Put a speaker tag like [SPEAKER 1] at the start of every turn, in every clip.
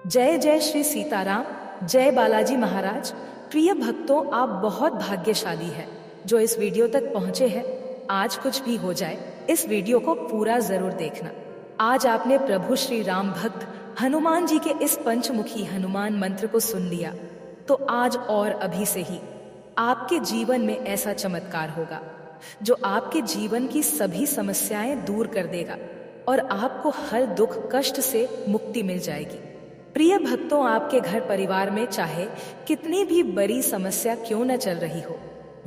[SPEAKER 1] जय जय श्री सीताराम, जय बालाजी महाराज। प्रिय भक्तों, आप बहुत भाग्यशाली हैं जो इस वीडियो तक पहुंचे हैं। आज कुछ भी हो जाए, इस वीडियो को पूरा जरूर देखना। आज आपने प्रभु श्री राम भक्त हनुमान जी के इस पंचमुखी हनुमान मंत्र को सुन लिया, तो आज और अभी से ही आपके जीवन में ऐसा चमत्कार होगा जो आपके जीवन की सभी समस्याएं दूर कर देगा और आपको हर दुख कष्ट से मुक्ति मिल जाएगी। प्रिय भक्तों, आपके घर परिवार में चाहे कितनी भी बड़ी समस्या क्यों न चल रही हो,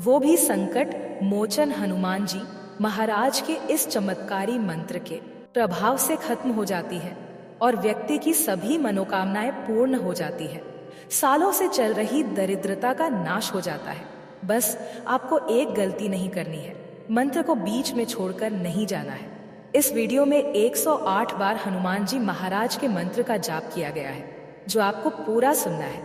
[SPEAKER 1] वो भी संकट मोचन हनुमान जी महाराज के इस चमत्कारी मंत्र के प्रभाव से खत्म हो जाती है और व्यक्ति की सभी मनोकामनाएं पूर्ण हो जाती है। सालों से चल रही दरिद्रता का नाश हो जाता है। बस आपको एक गलती नहीं करनी है, मंत्र को बीच में छोड़कर नहीं जाना है। इस वीडियो में 108 बार हनुमान जी महाराज के मंत्र का जाप किया गया है, जो आपको पूरा सुनना है।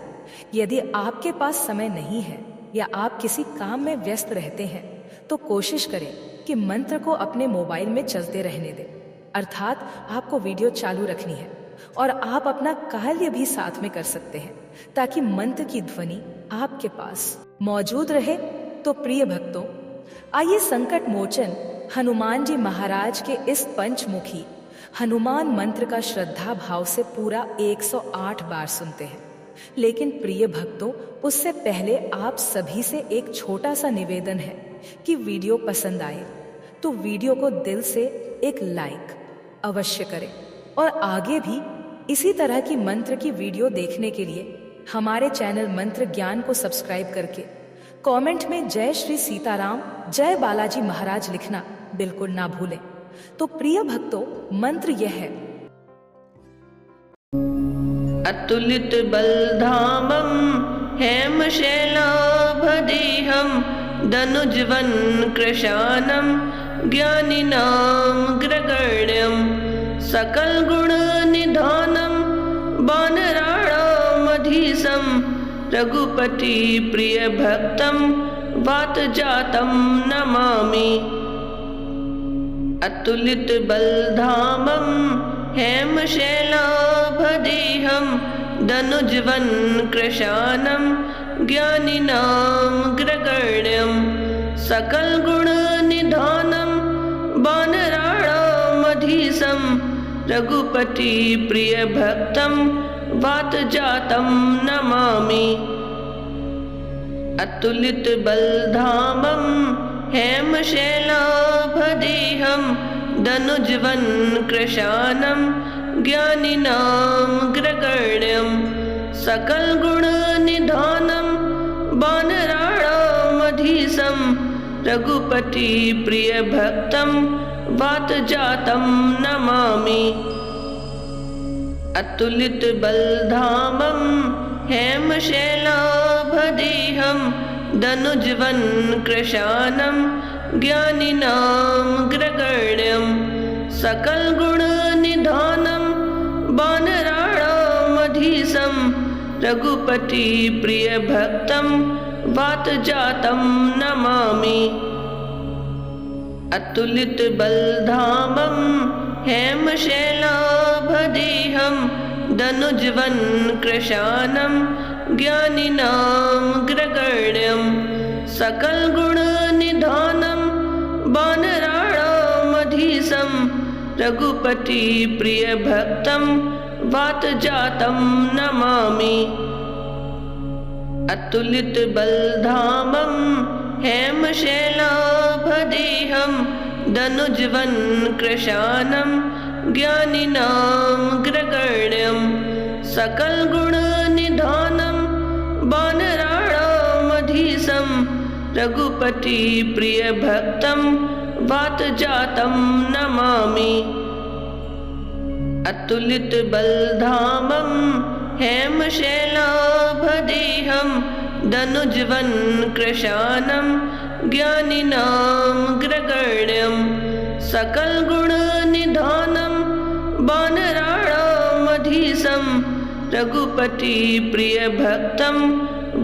[SPEAKER 1] यदि आपके पास समय नहीं है या आप किसी काम में व्यस्त रहते हैं, तो कोशिश करें कि मंत्र को अपने मोबाइल में चलते रहने दें, अर्थात आपको वीडियो चालू रखनी है और आप अपना कार्य भी साथ में कर सकते हैं ताकि मंत्र की ध्वनि आपके पास मौजूद रहे। तो प्रिय भक्तों, आइए संकट मोचन हनुमान जी महाराज के इस पंचमुखी हनुमान मंत्र का श्रद्धा भाव से पूरा 108 बार सुनते हैं। लेकिन प्रिय भक्तों, उससे पहले आप सभी से एक छोटा सा निवेदन है कि वीडियो पसंद आए तो वीडियो को दिल से एक लाइक अवश्य करें और आगे भी इसी तरह की मंत्र की वीडियो देखने के लिए हमारे चैनल मंत्र ज्ञान को सब्सक्राइब करके कमेंट में जय श्री सीताराम, जय बालाजी महाराज लिखना बिल्कुल ना भूलें। तो प्रिय भक्तों, मंत्र यह है।
[SPEAKER 2] अतुलित बलधामं हेमशैलाभदेहं दनुजवन कृशानं ज्ञानिनां ग्रगण्यं सकल गुण निधानं वानराणामधीशं रघुपति प्रिय भक्तं वातजातं नमामि। अतुलित बलधामं हेमशैलाभदेहं दनुजवन कृशानं ज्ञानिनां ग्रगण्यं सकल गुण निधानं वानराणामधीशं रघुपति प्रिय भक्तं वातजातं नमामि। अतुलित बलधामं हेमशैलाभदेहं दनुजवन कृशानं ज्ञानिनां ग्रगण्यं सकल गुण निधानं वानराणामधीशं रघुपति प्रिय भक्तं वातजातं नमामि। अतुलित बलधामं हेमशैलाभदेहं दनुजवन कृशानं ज्ञानिनां ग्रगण्यं सकल गुण निधानं वानराणामधीशं रघुपति प्रिय भक्तं वातजातं नमामि। अतुलित बलधामं हेमशैलाभदेहं दनुजवन कृशानं ज्ञानिनां ग्रगण्यं सकल गुण निधानं वानराणामधीशं रघुपति प्रिय भक्तं वातजातं नमामि। अतुलित बलधामं हेमशैलाभदेहं दनुजवन कृशानं ज्ञानिनां ग्रगण्यं सकल गुण निधानं वानराणामधीशं रघुपति प्रिय भक्तं वातजातं नमामि। अतुलित बलधामं हेमशैलाभदेहं दनुजवन कृशानं ज्ञानिनां ग्रगण्यं सकल गुण निधानं वानराणामधीशं रघुपति प्रिय भक्तं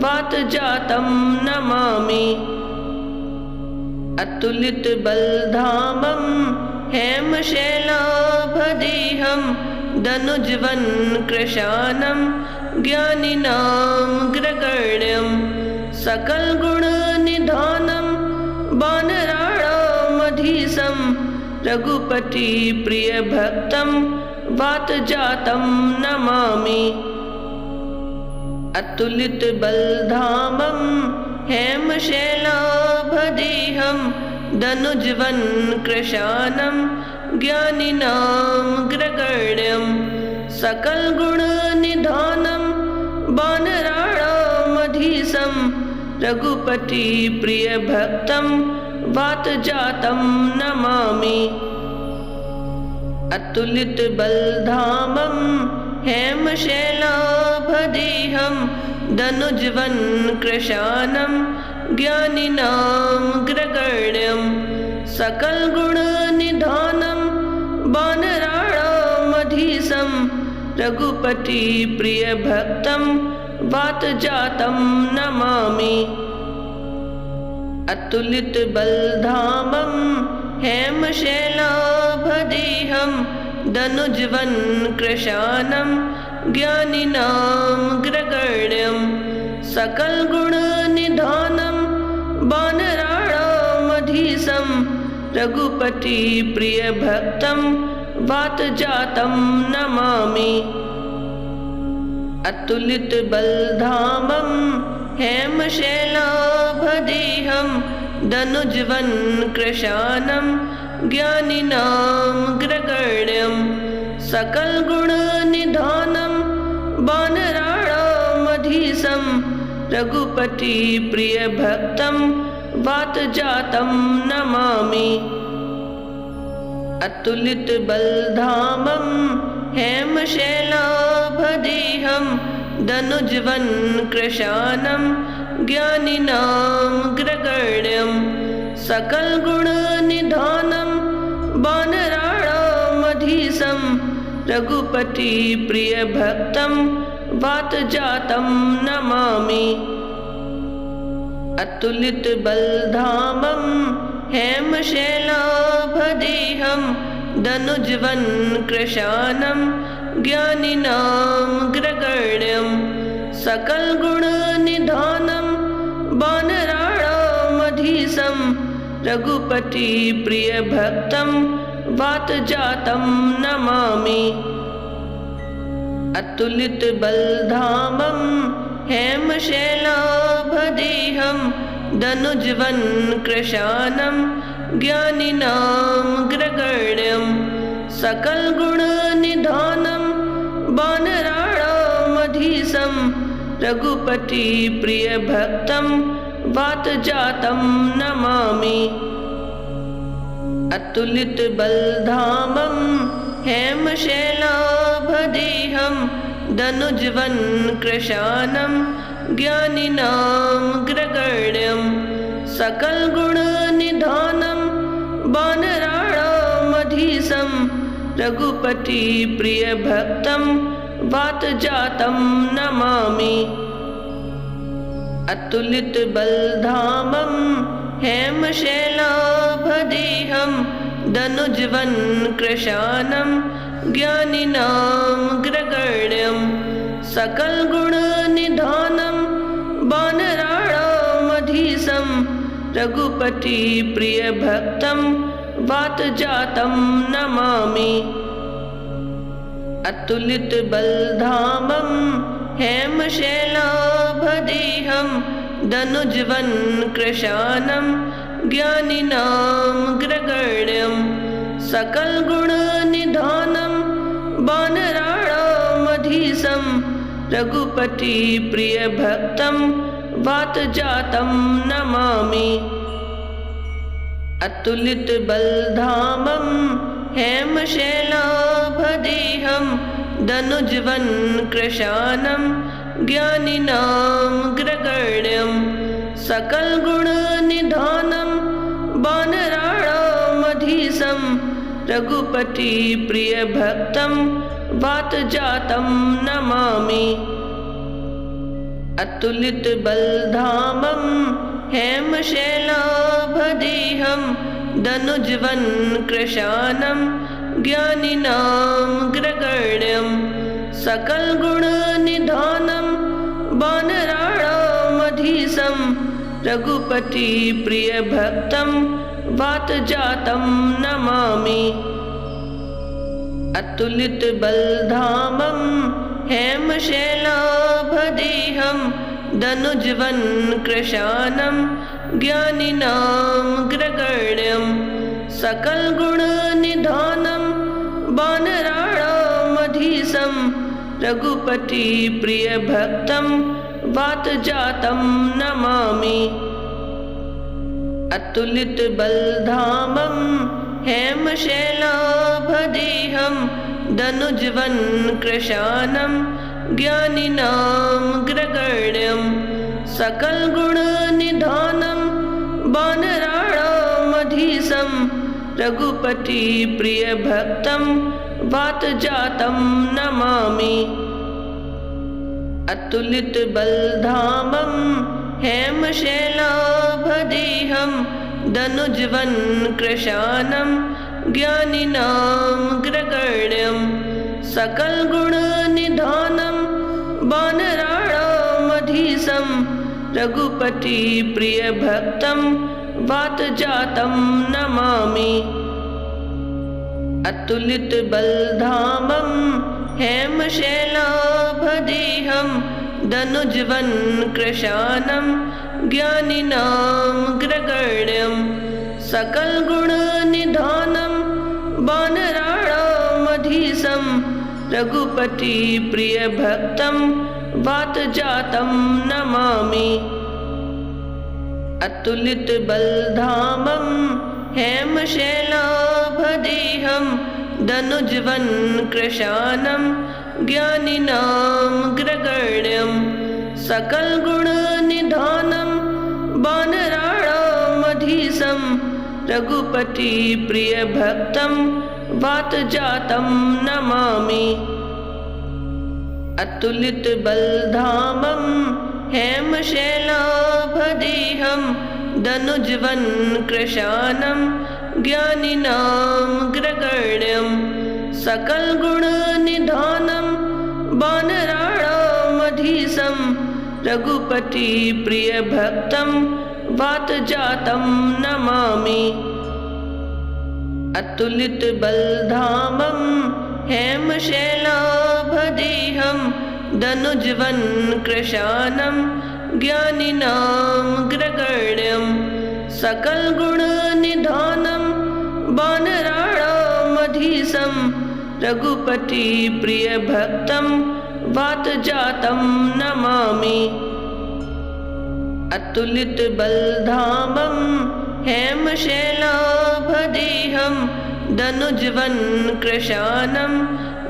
[SPEAKER 2] वातजातं नमामि। अतुलित बलधामं हेमशैलाभदेहं धनुजवन् कृशानं ज्ञानिनामग्रगण्यं सकलगुणनिधानं वानराणामधीशं रघुपतिप्रियभक्तं वातजातं नमामि। अतुलितबलधामं हेमशैलाभदेहं धनुजवन् कृशानं ज्ञानिनामग्रगण्यं सकलगुणनिधानं वानराणामधीशं रघुपतिप्रियभक्तं वातजातं नमामि। अतुलितबलधामं हेमशैलाभदेहं धनुजवन् कृशानं ज्ञानिनामग्रगण्यं सकलगुणनिधानं वानराणामधीशं रघुपतिप्रियभक्तं वातजातं नमामि। अतुलितबलधामं हेमशैलाभदेहं धनुजवन् कृशानं ज्ञानिनामग्रगण्यं सकलगुणनिधानं वानराणामधीशं रघुपतिप्रियभक्तं वातजातं नमामि। अतुलितबलधामं हेमशैलाभदेहं धनुजवन् कृशानं ज्ञानिनामग्रगण्यं सकलगुणनिधानं वानराणामधीशं रघुपतिप्रियभक्तं वातजातं नमामि। अतुलितबलधामं हेमशैलाभदेहं धनुजवन् कृशानं ज्ञानिनामग्रगण्यं सकलगुणनिधानं वानराणामधीशं रघुपतिप्रियभक्तं वातजातं नमामि। अतुलितबलधामं हेमशैलाभदेहं धनुजवन् कृशानं ज्ञानिनामग्रगण्यं सकलगुणनिधानं वानराणामधीशं रघुपतिप्रियभक्तं वातजातं नमामि। अतुलितबलधामं हेमशैलाभदेहं धनुजवन् कृशानं ज्ञानिनामग्रगण्यं सकलगुणनिधानं वानराणामधीशं रघुपतिप्रियभक्तं वातजातं नमामि। अतुलितबलधामं हेमशैलाभदेहं धनुजवन् कृशानं ज्ञानिनामग्रगण्यं सकलगुणनिधानं वानराणामधीशं रघुपतिप्रियभक्तं वातजातं नमामि। अतुलितबलधामं हेमशैलाभदेहं धनुजवन् कृशानं ज्ञानिनामग्रगण्यं सकलगुणनिधानं वानराणामधीशं रघुपतिप्रियभक्तं वातजातं नमामि। अतुलितबलधामं हेमशैलाभदेहं धनुजवन् कृशानं ज्ञानिनामग्रगण्यं सकलगुणनिधानं वानराणामधीशं रघुपतिप्रियभक्तं वातजातं नमामि। अतुलितबलधामं हेमशैलाभदेहं धनुजवन् कृशानं ज्ञानिनामग्रगण्यं सकलगुणनिधानं वानराणामधीशं रघुपतिप्रियभक्तं वातजातं नमामि। अतुलितबलधामं हेमशैलाभदेहं धनुजवन् कृशानं ज्ञानिनामग्रगण्यं सकलगुणनिधानं वानराणामधीशं रघुपतिप्रियभक्तं वातजातं नमामि। अतुलितबलधामं हेमशैलाभदेहं दनुजवनकृशानं ज्ञानिनामग्रगण्यं सकलगुणनिधानं वानराणामधीशं रघुपतिप्रियभक्तं वातजातं नमामि। अतुलितबलधामं हेमशैलाभदेहं दनुजवनकृशानं ज्ञानिनामग्रगण्यं सकलगुणनिधानं वानराणामधीशं रघुपतिप्रियभक्तं वातजातं नमामि। अतुलितबलधामं हेमशैलाभदेहं दनुजवनकृशानं ज्ञानिनामग्रगण्यं सकलगुणनिधानं वानराणामधीशं रघुपतिप्रियभक्तं वातजातं नमामि। अतुलितबलधामं हेमशैलाभदेहं दनुजवनकृशानं ज्ञानिनामग्रगण्यं सकलगुणनिधानं वानराणामधीशं रघुपतिप्रियभक्तं वातजातं नमामि। अतुलितबलधामं हेमशैलाभदेहं दनुजवनकृशानं ज्ञानिनामग्रगण्यं सकलगुणनिधानं वानराणामधीशं रघुपतिप्रियभक्तं वातजातं नमामि। अतुलितबलधामं हेमशैलाभदेहं दनुजवनकृशानं ज्ञानिनामग्रगण्यं सकलगुणनिधानं वानराणामधीशं रघुपतिप्रियभक्तं वातजातं नमामि। अतुलितबलधामं हेमशैलाभदेहं दनुजवनकृशानं ज्ञानिनामग्रगण्यं सकलगुणनिधानं वानराणामधीशं रघुपतिप्रियभक्तं वातजातं नमामि। अतुलितबलधामं हेमशैलाभदेहं दनुजवनकृशानं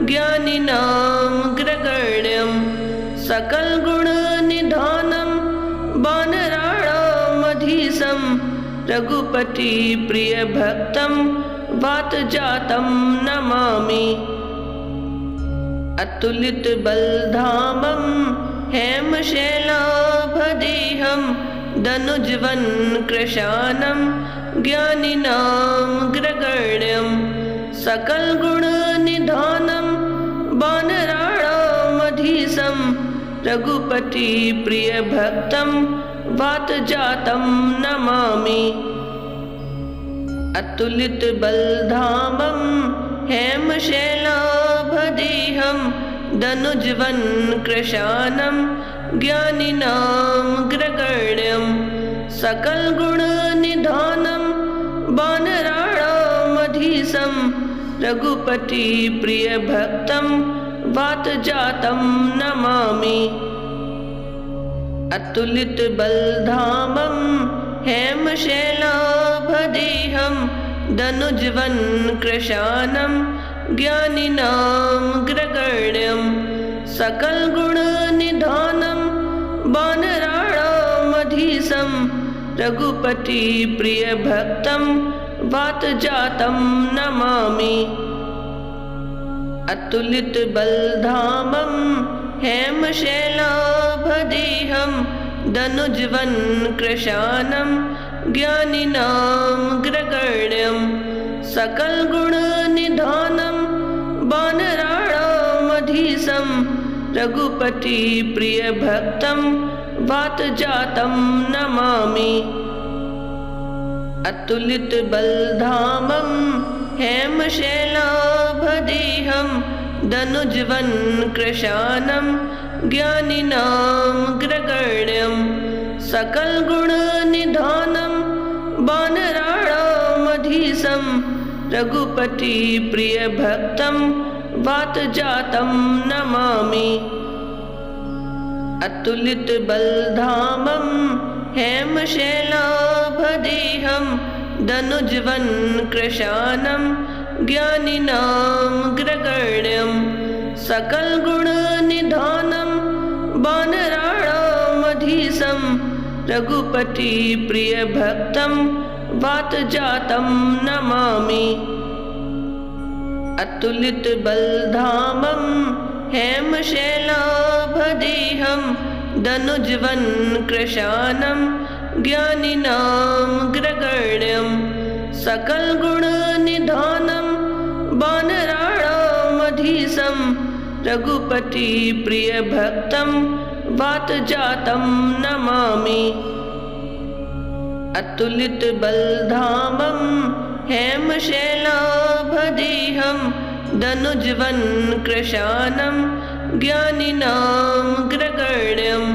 [SPEAKER 2] ज्ञानिनामग्रगण्यं सकलगुणनिधानं वानराणामधीशं रघुपतिप्रियभक्तं वातजातं नमामि। अतुलितबलधामं हेमशैलाभदेहं दनुजवनकृशानं ज्ञानिनामग्रगण्यं सकलगुणनिधानं वानराणामधीशं रघुपतिप्रियभक्तं वातजातं नमामि। अतुलितबलधामं हेमशैलाभदेहं दनुजवनकृशानं ज्ञानिनामग्रगण्यं सकलगुणनिधानं वानराणामधीशं रघुपतिप्रियभक्तं वातजातं नमामि। अतुलितबलधामं हेमशैलाभदेहं दनुजवनकृशानं ज्ञानिनामग्रगण्यं सकलगुणनिधानं वानराणामधीशं रघुपतिप्रियभक्तं वातजातं नमामि। अतुलितबलधामं हेमशैलाभदेहं दनुजवनकृशानं ज्ञानिनामग्रगण्यं सकलगुणनिधानं वानराणामधीशं रघुपति प्रियभक्तं वातजातं नमामि। अतुलितबलधामं हेमशैलाभदेहं दनुजवनकृशानं ज्ञानिनामग्रगण्यं सकलगुणनिधानं वानराणामधीशं रघुपति प्रियभक्तं वातजातं नमामि। अतुलितबलधामं हेमशैलाभदेहं दनुजवनकृशानं ज्ञानिनामग्रगण्यं सकलगुणनिधानं वानराणामधीशं रघुपति प्रियभक्तं वातजातं नमामि। अतुलितबलधामं हेमशैलाभदेहं दनुजवनकृशानं ज्ञानिनामग्रगण्यं सकलगुणनिधानं वानराणामधीशं रघुपति प्रियभक्तं वातजातं नमामि। अतुलितबलधामं हेमशैलाभदेहं दनुजवनकृशानं ज्ञानिनामग्रगण्यं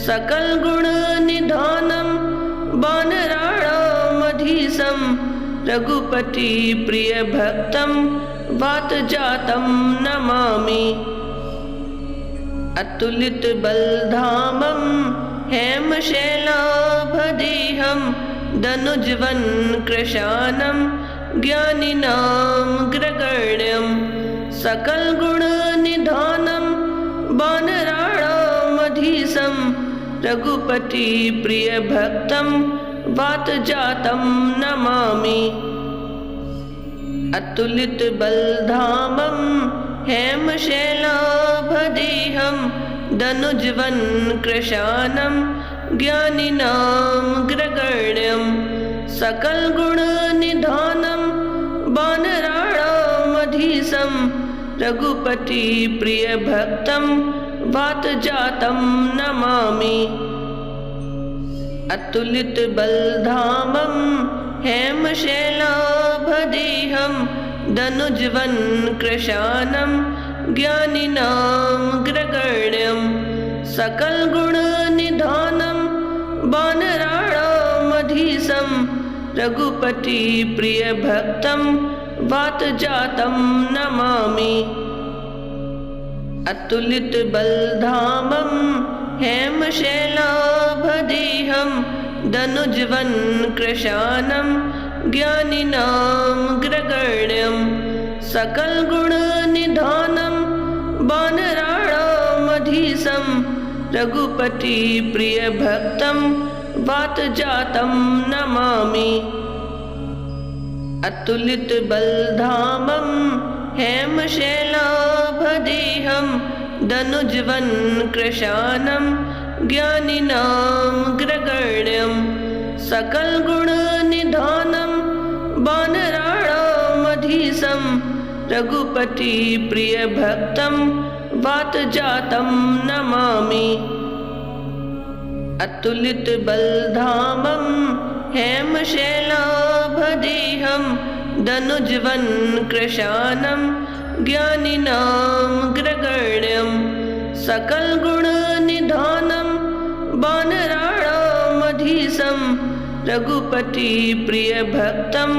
[SPEAKER 2] सकलगुणनिधानं वानराणामधीशं रघुपति प्रियभक्तं वातजातं नमामि। अतुलितबलधामं हेमशैलाभदेहं दनुजवनकृशानं ज्ञानिनामग्रगण्यं सकलगुणनिधानं वानराणामधीशं रघुपति प्रियभक्तं वातजातं नमामि। अतुलितबलधामं हेमशैलाभदेहं दनुजवनकृशानं ज्ञानिनामग्रगण्यं सकलगुणनिधानं वानराणामधीशं रघुपति प्रियभक्तं वातजातं नमामि। अतुलितबलधामं हेमशैलाभदेहं दनुजवनकृशानं ज्ञानिनामग्रगण्यं सकलगुणनिधानं वानराणामधीशं रघुपति प्रियभक्तं वातजातं नमामि। अतुलितबलधामं हेमशैलाभदेहं दनुजवनकृशानं ज्ञानिनामग्रगण्यं सकलगुणनिधानं वानराणामधीशं रघुपति प्रियभक्तं वातजातं नमामि। अतुलितबलधामं हेमशैलाभदेहं दनुजवनकृशानं ज्ञानिनामग्रगण्यं सकलगुणनिधानं वानराणामधीशं रघुपति प्रियभक्तं वातजातं नमामि। अतुलितबलधामं हेमशैलाभदेहं दनुजवनकृशानं ज्ञानिनामग्रगण्यं सकलगुणनिधानं वानराणामधीशं रघुपति प्रियभक्तं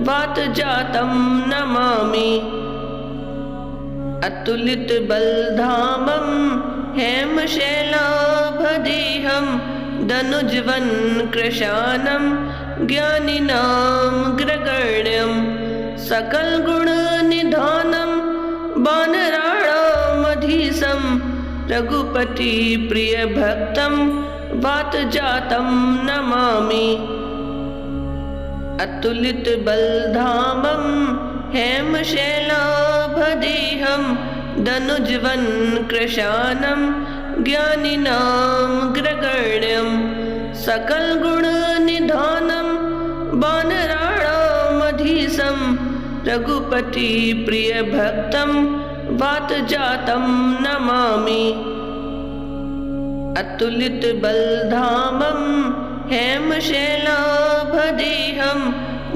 [SPEAKER 2] वातजातं नमामि। अतुलितबलधामं हेमशैलाभदेहं दनुजवनकृशानं ज्ञानिनामग्रगण्यं सकलगुणनिधानं वानराणामधीशं रघुपति प्रियभक्तं वातजातं नमामि। अतुलितबलधामं हेमशैलाभदेहं दनुजवनकृशानं ज्ञानिनामग्रगण्यं सकलगुणनिधानं वानराणामधीशं मधीशं रघुपति प्रियभक्तं वातजातं नमामि। अतुलितबलधामं हेमशैलाभदेहं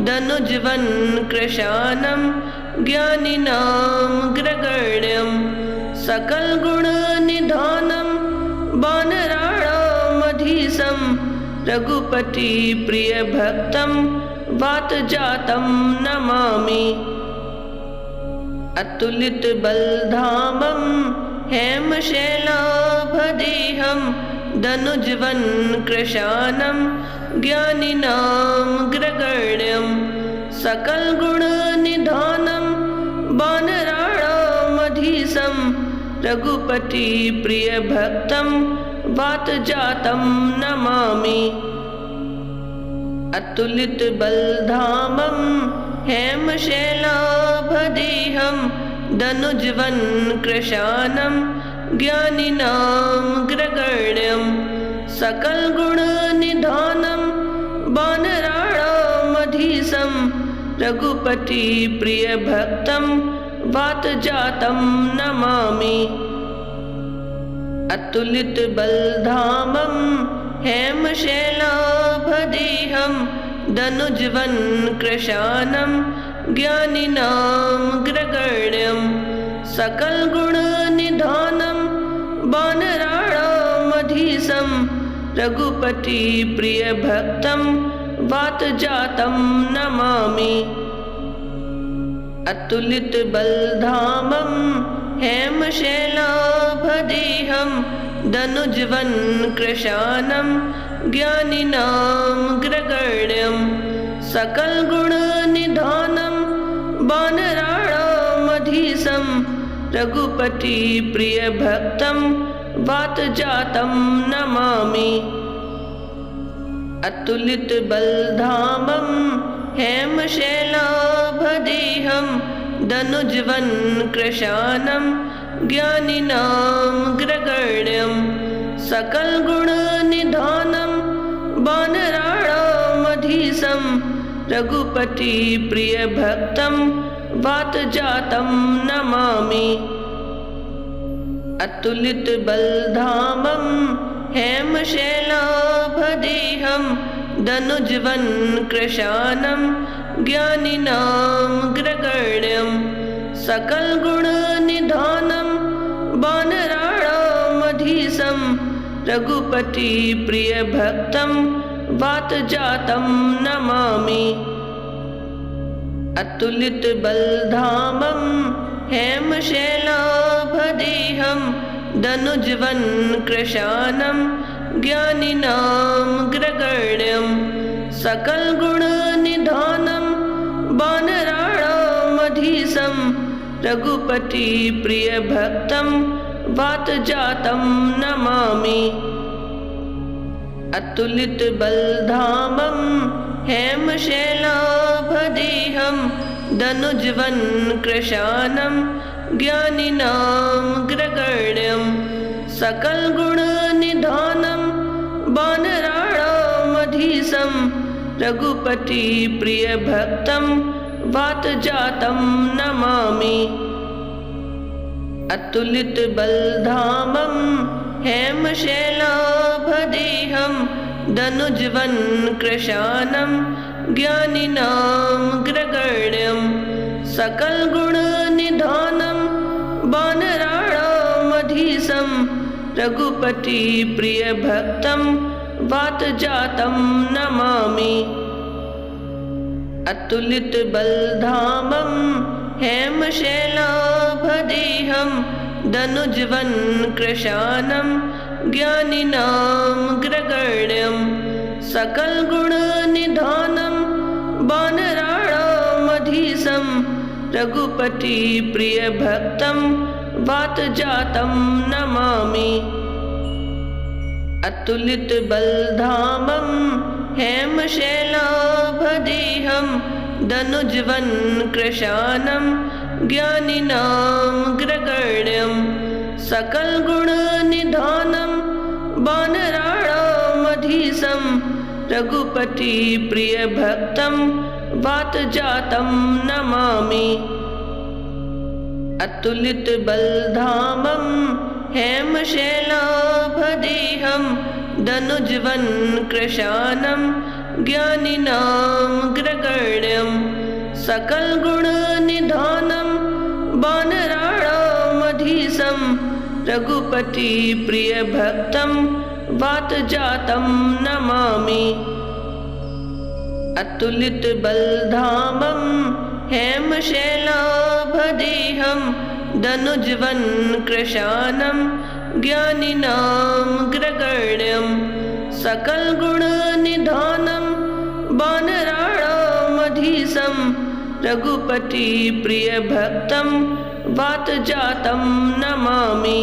[SPEAKER 2] दनुजवनकृशानं ज्ञानिनां ग्रगण्यं सकलगुणनिधानं वानराणामधीशं रघुपति प्रियभक्तं वातजातं नमामि। अतुलितबलधामं हेमशैलाभदेहं दनुजवनकृशानं ज्ञानिनां ग्रगण्यं सकलगुणनिधानं वानराणामधीशं रघुपति प्रियभक्तं वातजातं नमामि। अतुलितबलधामं हेमशैलाभदेहं दनुजवनकृशानं ज्ञानिनां ग्रगण्यं सकलगुणनिधानं वानराणामधीशं रघुपति प्रियभक्तं वातजातं नमामि। अतुलितबलधामं हेमशैलाभदेहं दनुजवनकृशानं ज्ञानिनां ग्रगण्यं सकलगुणनिधानं वानराणामधीशं रघुपति प्रियभक्तं वातजातं नमामि। अतुलितबलधामं हेमशैलाभदेहं दनुजवनकृशानं ज्ञानिनां ग्रगण्यं सकलगुणनिधानं वानराणामधीशं रघुपति प्रियभक्तं वातजातं नमामि। अतुलितबलधामं हेमशैलाभदेहं दनुजवनकृशानं ज्ञानिनां ग्रगण्यं सकलगुणनिधानं वानराणामधीशं रघुपति प्रियभक्तं वातजातं नमामि। अतुलितबलधामं हेमशैलाभदेहं दनुजवनकृशानं ज्ञानिनां ग्रगण्यं सकलगुणनिधानं वानराणामधीशं रघुपति प्रियभक्तं वातजातं नमामि। अतुलितबलधामं हेमशैलाभदेहं दनुजवनकृशानं ज्ञानिनां ग्रगण्यं सकलगुणनिधानं वानराणामधीशं रघुपति प्रियभक्तं वातजातं नमामि। अतुलितबलधामं हेमशैलाभदेहं दनुजवनकृशानं ज्ञानिनां ग्रगण्यं सकलगुणनिधानं वानराणामधीशं रघुपति प्रियभक्तं वातजातं नमामि। अतुलितबलधामं हेमशैलाभदेहं दनुजवनकृशानं ज्ञानिनां ग्रगण्यं सकलगुणनिधानं वानराणामधीशं रघुपति प्रियभक्तं वातजातं नमामि। अतुलितबलधामं हेमशैलाभदेहं दनुजवनकृशानं ज्ञानिनां ग्रगण्यं सकलगुणनिधानं वानराणामधीशं रघुपति प्रियभक्तं वातजातं नमामि। अतुलितबलधामं हेमशैलाभदेहं दनुजवनकृशानं ज्ञानिनां ग्रगण्यं सकलगुणनिधानं वानराणामधीशं रघुपति प्रियभक्तं वातजातं नमामि। अतुलितबलधामं हेमशैलाभदेहं दनुजवनकृशानं ज्ञानिनामग्रगण्यं सकलगुणनिधानं वानराणामधीशं रघुपतिप्रियभक्तं वातजातं नमामि। अतुलितबलधामं हेमशैलाभदेहं दनुजवनकृशानं ज्ञानिनामग्रगण्यं सकलगुणनिधानं वानराणामधीशं रघुपतिप्रियभक्तं वातजातं नमामि।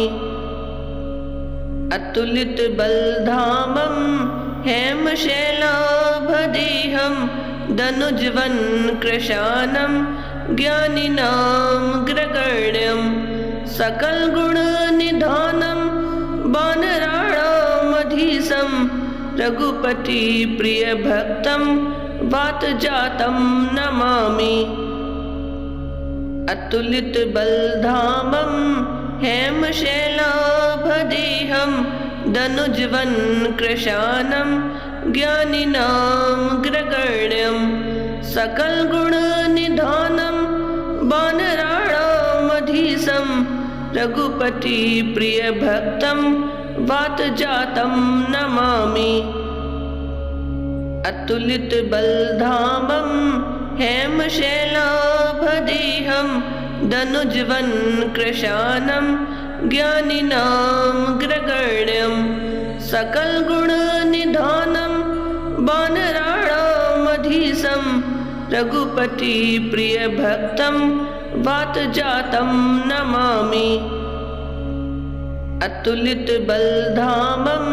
[SPEAKER 2] अतुलितबलधामं हेमशैलाभदेहं दनुजवनकृशानं ज्ञानिनामग्रगण्यं सकलगुणनिधानं वानराणामधीशं रघुपतिप्रियभक्तं वातजातं नमामि। अतुलितबलधामं हेमशैलाभदेहं दनुजवनकृशानं ज्ञानिनामग्रगण्यं सकलगुणनिधानं वानराणामधीशं रघुपतिप्रियभक्तं वातजातं नमामि। अतुलितबलधामं हेमशैलाभदेहं दनुजवनकृशानं ज्ञानिनामग्रगण्यं सकलगुणनिधानं वानराणामधीशं रघुपतिप्रियभक्तं वातजातं नमामि। अतुलितबलधामं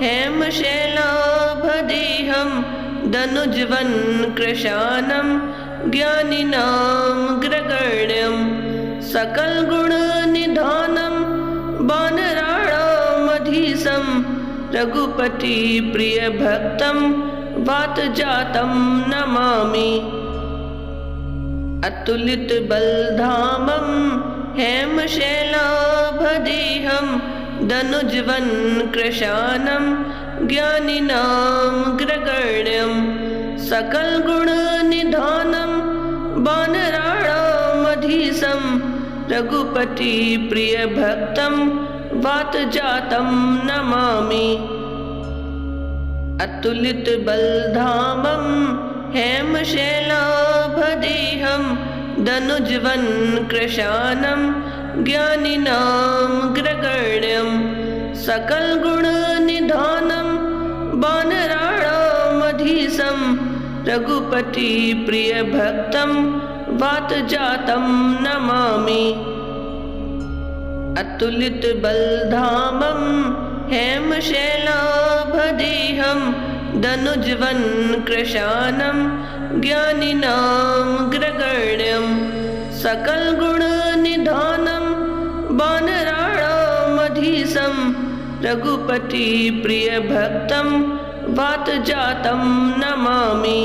[SPEAKER 2] हेमशैलाभदेहं दनुजवनकृशानं ज्ञानिनामग्रगण्यं सकलगुणनिधानं वानराणामधीशं रघुपतिप्रियभक्तं वातजातं नमामि। अतुलितबलधामं हेमशैलाभदेहं दनुजवनकृशानं ज्ञानिनामग्रगण्यं सकलगुणनिधानं वानराणामधीशं रघुपतिप्रियभक्तं वातजातं नमामि। अतुलितबलधामं हेमशैलाभदेहं दनुजवनकृशानं ज्ञानिनामग्रगण्यं सकलगुणनिधानं वानराणामधीशं रघुपतिप्रियभक्तं वातजातं नमामि। अतुलितबलधामं हेमशैलाभदेहं दनुजवनकृशानं ज्ञानिनामग्रगण्यं सकलगुणनिधानं वानराणामधीशं रघुपतिप्रियभक्तं वातजातं नमामि।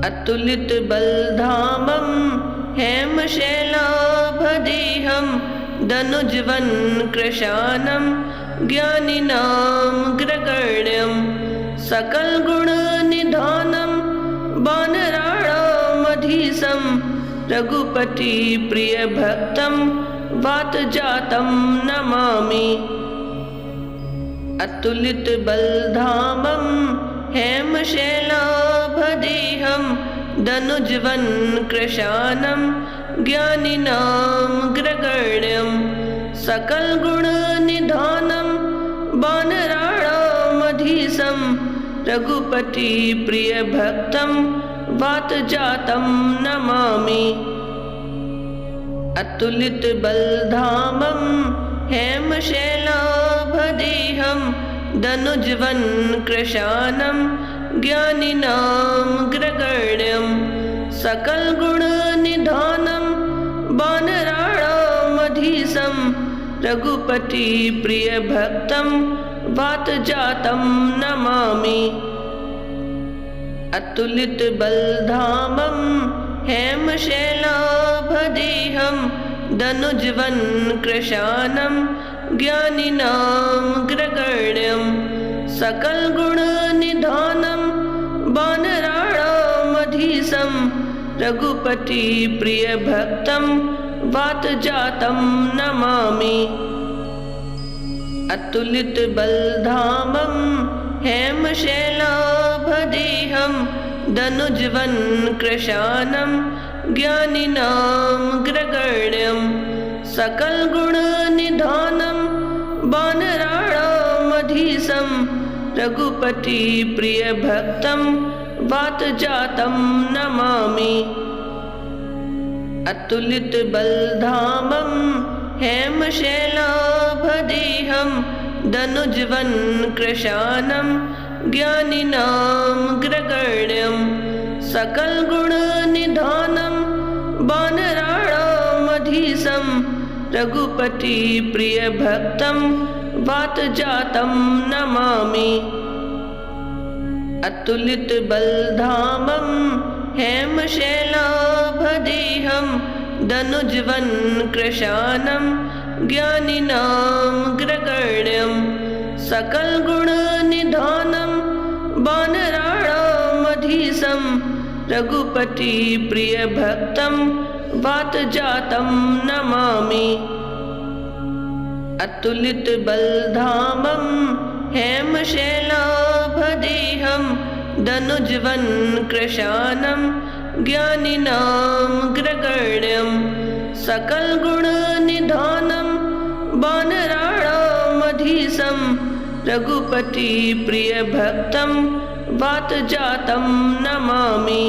[SPEAKER 2] अतुलितबलधामं हेमशैलाभदेहं दनुजवनकृशानं ज्ञानिनामग्रगण्यं सकलगुणनिधानं वानराणामधीशं रघुपतिप्रियभक्तं वातजातं नमामि। अतुलितबलधामं हेमशैलाभदेहं दनुजवनकृशानं ज्ञानिनामग्रगण्यं सकलगुणनिधानं वानराणामधीशं रघुपतिप्रियभक्तं वातजातं नमामि। अतुलितबलधामं हेमशैलाभदेहं दनुजवनकृशानं ज्ञानिनामग्रगण्यं सकलगुणनिधानं वानराणामधीशं रघुपतिप्रियभक्तं वातजातं नमामि। अतुलितबलधामं हेमशैलाभदेहं दनुजवन्कृशानं ज्ञानिनामग्रगण्यं सकलगुणनिधानं वानराणामधीशं रघुपतिप्रियभक्तं वातजातं नमामि। अतुलितबलधामं हेमशैलाभदेहं दनुजवन्कृशानं ज्ञानिनामग्रगण्यं सकलगुणनिधानं वानराणामधीशं रघुपतिप्रियभक्तं वातजातं नमामि। अतुलितबलधामं हेमशैलाभदेहं दनुजवन्कृशानं ज्ञानिनामग्रगण्यं सकलगुणनिधानं वानराणामधीशं रघुपतिप्रियभक्तं वातजातं नमामि। अतुलितबलधामं हेमशैलाभदेहं दनुजवन्कृशानं ज्ञानिनामग्रगण्यं सकलगुणनिधानं वानराणामधीशं रघुपतिप्रियभक्तं वातजातं नमामि। अतुलितबलधामं हेमशैलाभदेहं दनुजवन्कृशानं ज्ञानिनामग्रगण्यं सकलगुणनिधानं वानराणामधीशं रघुपतिप्रियभक्तं वातजातं नमामि।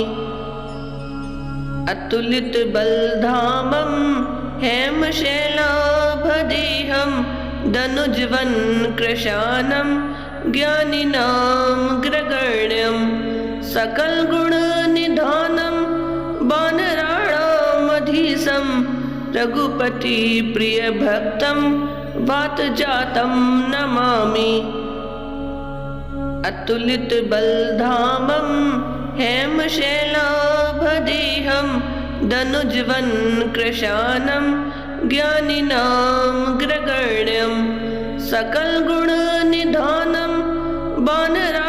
[SPEAKER 2] अतुलितबलधामं हेमशैलाभदेहं दनुजवन्कृशानं ज्ञानिनामग्रगण्यं सकलगुणनिधानं वानराणामधीशं रघुपतिप्रियभक्तं वातजातं नमामि। अतुलितबलधामं हेमशैलाभदेहं दनुजवन्कृशानं ज्ञानिनामग्रगण्यं सकलगुणनिधानं वानराणामधीशं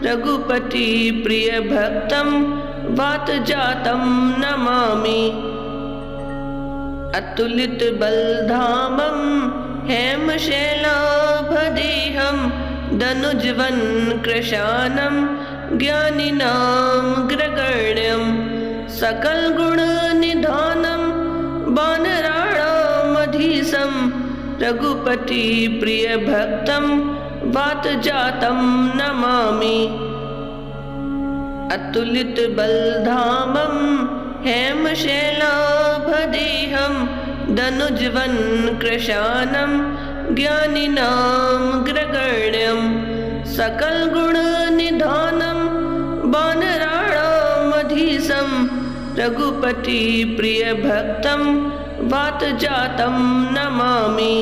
[SPEAKER 2] रघुपतिप्रियभक्तं वातजातं नमामि। अतुलितबलधामं हेमशैलाभदेहं दनुजवन्कृशानं ज्ञानिनामग्रगण्यं सकलगुणनिधानं वानराणामधीशं रघुपतिप्रियभक्तं वातजातं नमामि। अतुलितबलधामं हेमशैलाभदेहं दनुजवन्कृशानं ज्ञानिनामग्रगण्यं सकलगुणनिधानं वानराणामधीशं रघुपतिप्रियभक्तं वातजातं नमामि।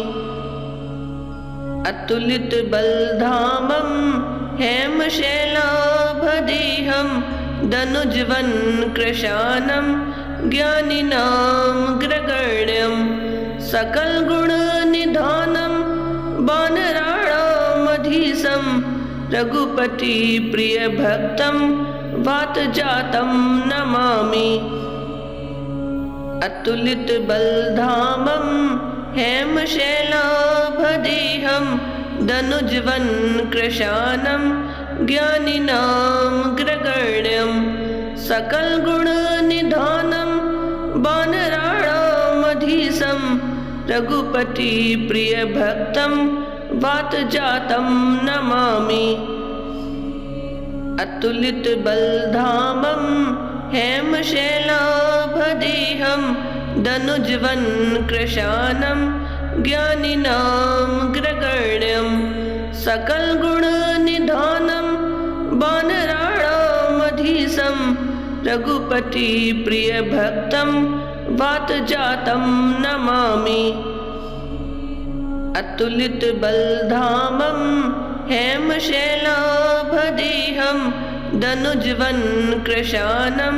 [SPEAKER 2] अतुलितबलधामं हेमशैलाभदेहं दनुजवन्कृशानं ज्ञानिनामग्रगण्यं सकलगुणनिधानं वानराणामधीशं रघुपतिप्रियभक्तं वातजातं नमामि। अतुलितबलधामं हेमशैलाभदेहं दनुजवन्कृशानं ज्ञानिनामग्रगण्यं सकलगुणनिधानं वानराणामधीशं रघुपतिप्रियभक्तं वातजातं नमामि। अतुलितबलधामं हेमशैलाभदेहं दनुजवन्कृशानं ज्ञानिनामग्रगण्यं सकलगुणनिधानं वानराणामधीशं रघुपतिप्रियभक्तं वातजातं नमामि। अतुलितबलधामं हेमशैलाभदेहं दनुज्वन्कृशानं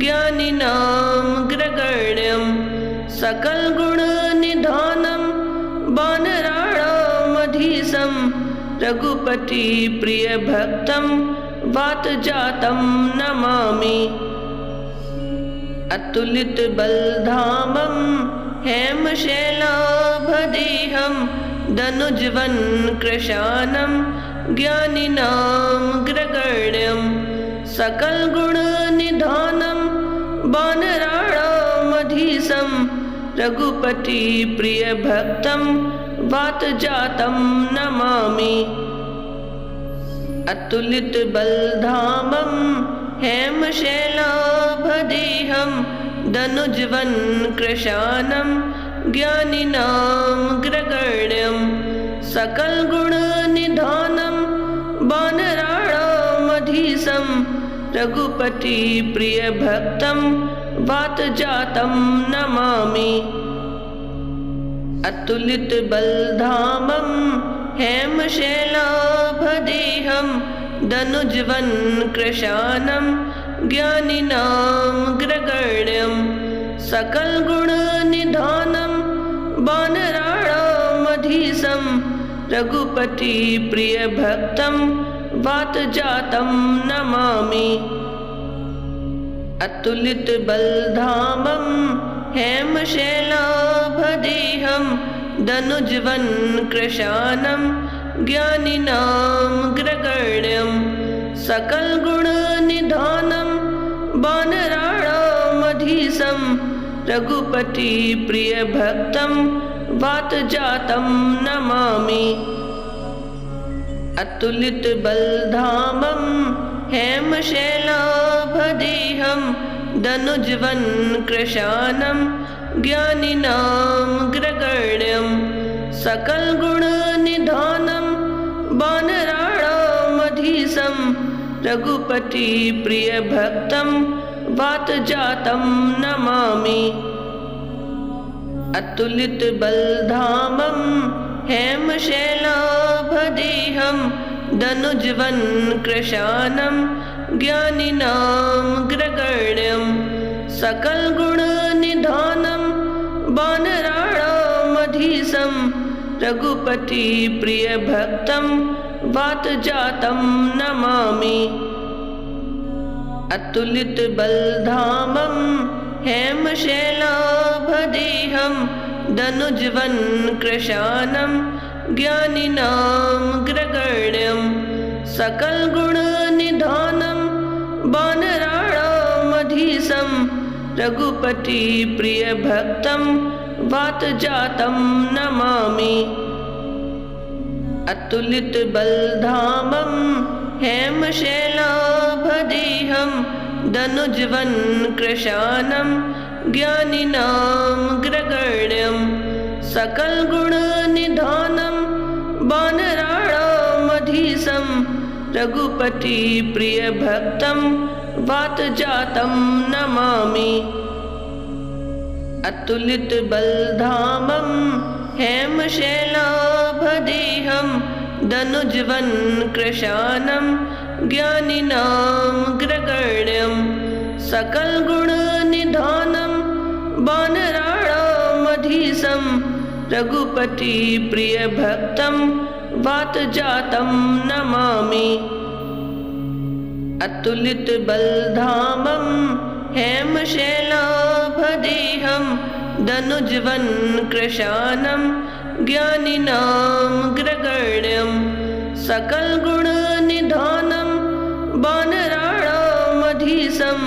[SPEAKER 2] ज्ञानिनामग्रगण्यं सकलगुणनिधानं वानराणामधीशं रघुपतिप्रियभक्तं वातजातं नमामि। अतुलितबलधामं हेमशैलाभदेहं दनुज्वन्कृशानं ज्ञानिनामग्रगण्यं सकलगुणनिधानं वानराणामधीशं रघुपतिप्रियभक्तं वातजातं नमामि। अतुलितबलधामं हेमशैलाभदेहं दनुज्वन्कृशानं ज्ञानिनामग्रगण्यं सकलगुणनिधानं वानराणामधीशं रघुपतिप्रियभक्तं वातजातं नमामि। अतुलितबलधामं हेमशैलाभदेहं दनुज्वन्कृशानं ज्ञानिनामग्रगण्यं सकलगुणनिधानं वानराणामधीशं रघुपतिप्रियभक्तं वातजातं नमामि। अतुलितबलधामं हेमशैलाभदेहं दनुज्वन्कृशानं ज्ञानिनामग्रगण्यं सकलगुणनिधानं वानराणामधीशं रघुपतिप्रियभक्तं वातजातं नमामि। अतुलितबलधामं हेमशैलाभदेहं दनुज्वन्कृशानं ज्ञानिनामग्रगण्यं सकलगुणनिधानं वानराणामधीशं रघुपतिप्रियभक्तं वातजातं नमामि। अतुलितबलधामं हेमशैलाभदेहं दनुज्वन्कृशानं ज्ञानिनामग्रगण्यं सकलगुणनिधानं वानराणामधीशं रघुपतिप्रियभक्तं वातजातं नमामि। अतुलितबलधामं हेमशैलाभदेहं दनुज्वन्कृशानं ज्ञानिनामग्रगण्यं सकलगुणनिधानं वानराणामधीशं रघुपतिप्रियभक्तं वातजातं नमामि। अतुलितबलधामं हेमशैलाभदेहं दनुज्वन्कृशानं ज्ञानिनामग्रगण्यं सकलगुणनिधानं वानराणामधीशं रघुपतिप्रियभक्तं वातजातं नमामि। अतुलितबलधामं हेमशैलाभदेहं दनुज्वन्कृशानं ज्ञानिनामग्रगण्यं सकलगुणनिधानं वानराणामधीशं रघुपतिप्रियभक्तं वातजातं नमामि। अतुलितबलधामं हेमशैलाभदेहं दनुज्वन्कृशानं ज्ञानिनामग्रगण्यं सकलगुणनिधानं वानराणामधीशं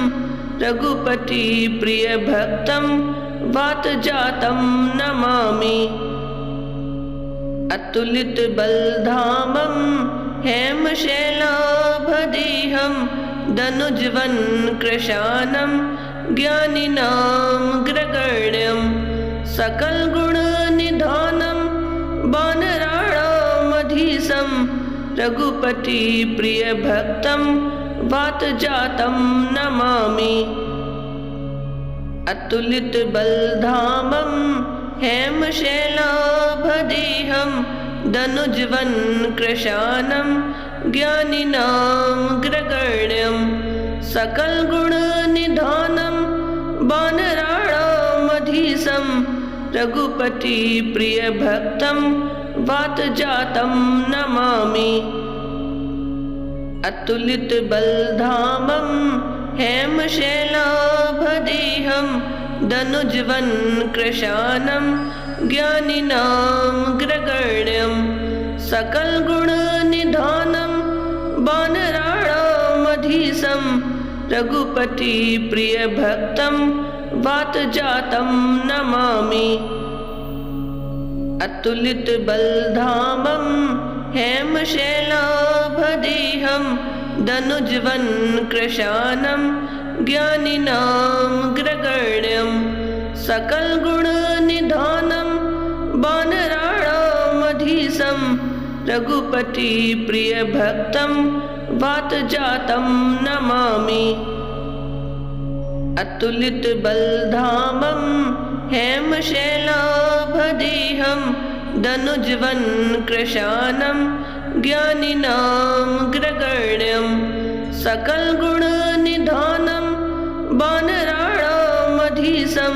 [SPEAKER 2] रघुपतिप्रियभक्तं वातजातं नमामि। अतुलितबलधामं हेमशैलाभदेहं दनुज्वन्कृशानं ज्ञानिनामग्रगण्यं सकलगुणनिधानं वानराणामधीशं रघुपतिप्रियभक्तं वातजातं नमामि। अतुलितबलधामं हेमशैलाभदेहं धनुज्वन् कृशानं ज्ञानिनामग्रगण्यं सकलगुणनिधानं वानराणामधीशं रघुपतिप्रियभक्तं वातजातं नमामि। अतुलितबलधामं हेमशैलाभदेहं धनुज्वन् कृशानं ज्ञानिनामग्रगण्यं सकलगुणनिधानं वानराणामधीशं रघुपतिप्रियभक्तं वातजातं नमामि। अतुलितबलधामं हेमशैलाभदेहं धनुज्वन् कृशानं ज्ञानिनामग्रगण्यं सकलगुणनिधानं वानराणामधीशं रघुपतिप्रियभक्तं वातजातं नमामि। अतुलितबलधामं हेमशैलाभदेहं धनुज्वन् कृशानं ज्ञानिनामग्रगण्यं सकलगुणनिधानं वानराणामधीशं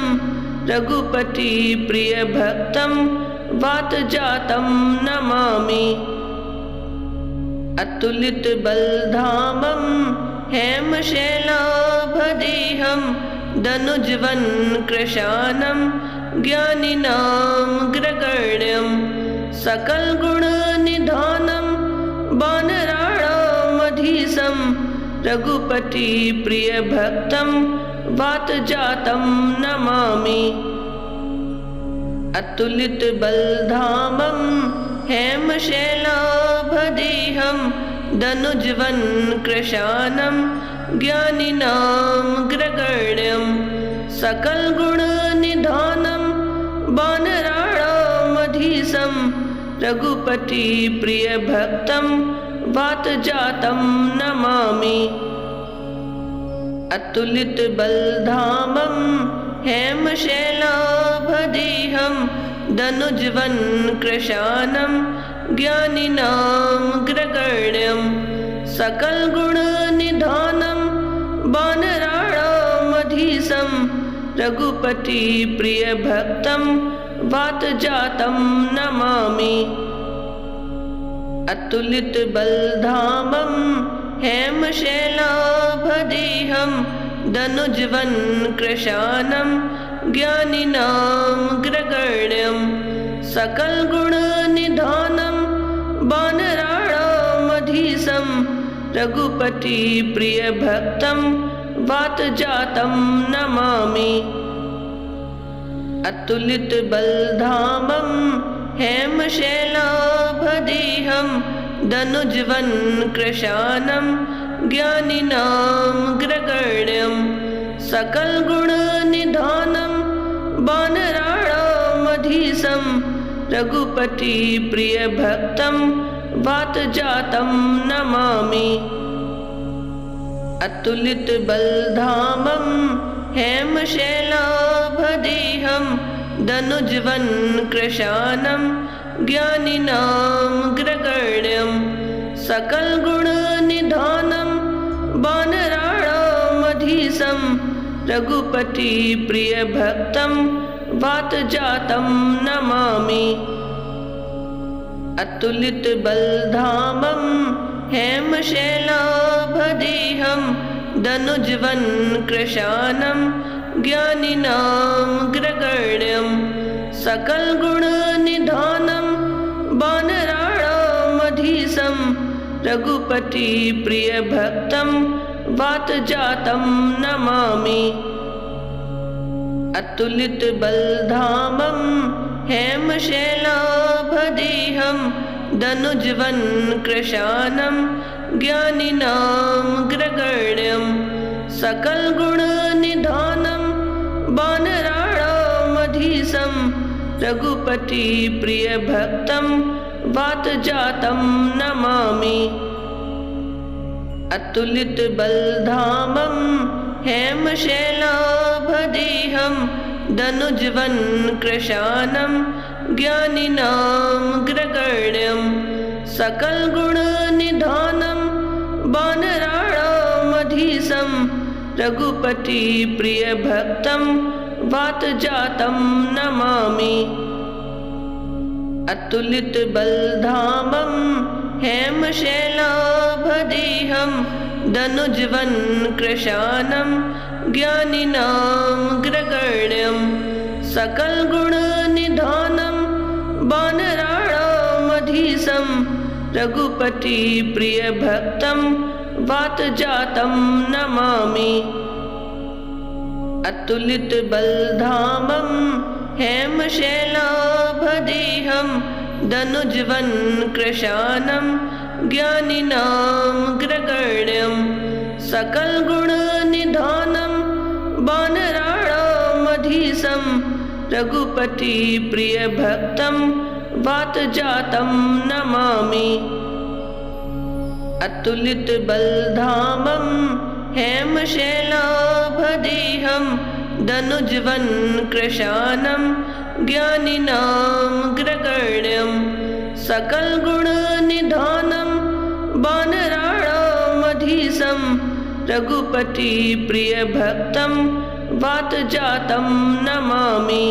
[SPEAKER 2] रघुपतिप्रियभक्तं वातजातं नमामि। अतुलितबलधामं हेमशैलाभदेहं धनुज्वन् कृशानं ज्ञानिनामग्रगण्यं सकलगुणनिधानं वानराणामधीशं रघुपतिप्रियभक्तं वातजातं नमामि। अतुलितबलधामं हेमशैलाभदेहं धनुज्वन् कृशानं ज्ञानिनामग्रगण्यं सकलगुणनिधानं वानराणामधीशं रघुपतिप्रियभक्तं वातजातं नमामि। अतुलितबलधामं हेमशैलाभदेहं धनुज्वन् कृशानं ज्ञानिनामग्रगण्यं सकलगुणनिधानं वानराणामधीशं रघुपतिप्रियभक्तं वातजातं नमामि। अतुलितबलधामं हेमशैलाभदेहं धनुज्वन् कृशानं ज्ञानिनामग्रगण्यं सकलगुणनिधानं वानराणामधीशं रघुपतिप्रियभक्तं वातजातं नमामि। अतुलितबलधामं हेमशैलाभदेहं धनुज्वन् कृशानं ज्ञानिनामग्रगण्यं सकलगुणनिधानं वानराणामधीशं रघुपतिप्रियभक्तं वातजातं नमामि। अतुलितबलधामं हेमशैलाभदेहं धनुज्वन् कृशानं ज्ञानिनामग्रगण्यं सकलगुणनिधानं वानराणामधीशं रघुपतिप्रियभक्तं वातजातं नमामि। अतुलितबलधामं हेमशैलाभदेहं धनुज्वन् कृशानं ज्ञानिनामग्रगण्यं सकलगुणनिधानं वानराणामधीशं रघुपतिप्रियभक्तं वातजातं नमामि। अतुलितबलधामं हेमशैलाभदेहं धनुज्वन् कृशानं ज्ञानिनामग्रगण्यं सकलगुणनिधानं वानराणामधीशं रघुपतिप्रियभक्तं वातजातं नमामि। अतुलितबलधामं हेमशैलाभदेहं धनुज्वन् कृशानं ज्ञानिनामग्रगण्यं सकलगुणनिधानं वानराणामधीशं रघुपतिप्रियभक्तं वातजातं नमामि। अतुलितबलधामं हेमशैलाभदेहं दनुजवनकृशानं ज्ञानिनामग्रगण्यं सकलगुणनिधानं वानराणामधीशं रघुपतिप्रियभक्तं वातजातं नमामि। अतुलितबलधामं हेमशैलाभदेहं दनुजवनकृशानं ज्ञानिनामग्रगण्यं सकलगुणनिधानं वानराणामधीशं रघुपतिप्रियभक्तं वातजातं नमामि। अतुलितबलधामं हेमशैलाभदेहं दनुजवनकृशानं ज्ञानिनामग्रगण्यं सकलगुणनिधानं वानराणामधीशं रघुपतिप्रियभक्तं वातजातं नमामि। अतुलितबलधामं हेमशैलाभदेहं दनुजवनकृशानं ज्ञानिनामग्रगण्यं सकलगुणनिधानं वानराणामधीशं रघुपतिप्रियभक्तं वातजातं नमामि।